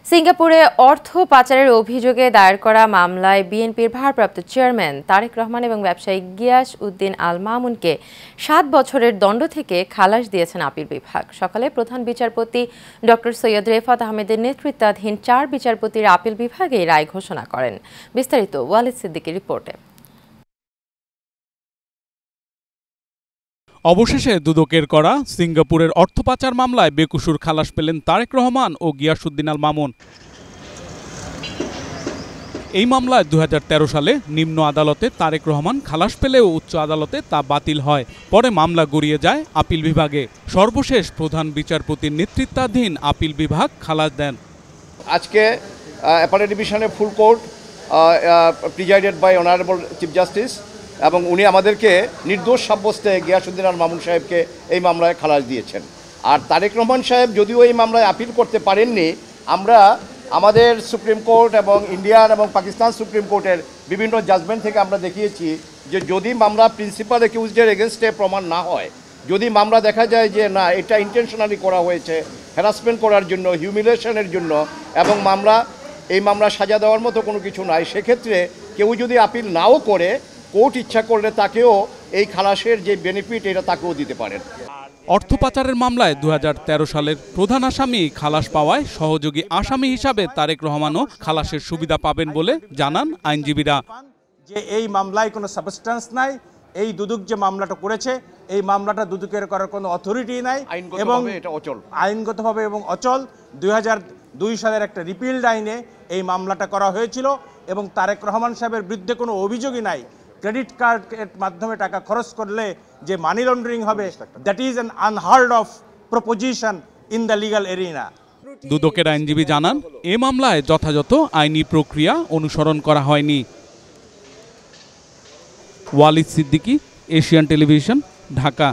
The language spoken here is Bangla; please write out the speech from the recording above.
সিঙ্গাপুরে অর্থ পাচারের অভিযোগে দায়ের করা মামলায় বিএনপির ভারপ্রাপ্ত চেয়ারম্যান তারেক রহমান এবং ব্যবসায়ী গিয়াস উদ্দিন আল মামুনকে 7 বছরের দণ্ড থেকে খালাস দিয়েছেন আপিল বিভাগ। সকালে প্রধান বিচারপতি ডক্টর সৈয়দ রেফাত আহমেদের নেতৃত্বাধীন 4 বিচারপতির আপিল বিভাগ এই রায় ঘোষণা করেন। বিস্তারিত ওয়ালিদ সিদ্দিকীর রিপোর্টে। অবশেষে দুদকের করা সিঙ্গাপুরের অর্থ পাচার মামলায় বেকসুর খালাস পেলেন তারেক রহমান ও গিয়াস উদ্দিন আল মামুন। এই মামলায় 2013 সালে নিম্ন আদালতে তারেক রহমান খালাস পেলেও উচ্চ আদালতে তা বাতিল হয়। পরে মামলা গড়িয়ে যায় আপিল বিভাগে। সর্বশেষ প্রধান বিচারপতির নেতৃত্বাধীন আপিল বিভাগ খালাস দেন। আজকে অ্যাপারেট ডিভিশনের full court presided by honourable chief justice এবং উনি আমাদেরকে নির্দোষ সাব্যস্তে গিয়াসউদ্দিন আল মামুন সাহেবকে এই মামলায় খালাস দিয়েছেন। আর তারেক রহমান সাহেব যদিও এই মামলায় আপিল করতে পারেননি, আমরা আমাদের সুপ্রিম কোর্ট এবং ইন্ডিয়ান এবং পাকিস্তান সুপ্রিম কোর্টের বিভিন্ন জাজমেন্ট থেকে আমরা দেখিয়েছি যে যদি মামলা প্রিন্সিপাল অ্যাকিউজডের এগেনস্টে প্রমাণ না হয়, যদি মামলা দেখা যায় যে না এটা ইন্টেনশনালি করা হয়েছে হ্যারাসমেন্ট করার জন্য, হিউমিলিয়েশনের জন্য এবং এই মামলা সাজা দেওয়ার মতো কোনো কিছু নাই, সেক্ষেত্রে কেউ যদি আপিল নাও করে কোর্ট ইচ্ছা করলে তাকেও এই খালাসের যে বেনিফিট এটা তাকেও দিতে পারেন। অর্থ পাচারের মামলায় 2013 সালের প্রধান আসামি খালাস পাওয়ায় সহযোগী আসামি হিসাবে তারেক রহমানও খালাসের সুবিধা পাবেন বলে জানান আইনজীবীরা। যে এই মামলায় কোনো সাবস্টেন্স নাই, এই দুদক যে মামলাটা করেছে এই মামলাটা দুদকের করার কোনো অথরিটি নাই এবং আইনগতভাবে এবং অচল। 2002 সালের একটা রিপিল্ড আইনে এই মামলাটা করা হয়েছিল এবং তারেক রহমান সাহেবের বিরুদ্ধে কোনো অভিযোগই নাই। ক্রেডিট কার্ডের মাধ্যমে টাকা খরচ করলে যে মানি লন্ডারিং হবে, that is an unheard of proposition in the legal arena. দুদকের আইনজীবী জানান এ মামলায় যথাযথ আইনি প্রক্রিয়া অনুসরণ করা হয়নি। Walid Siddiqui, Asian television, Dhaka.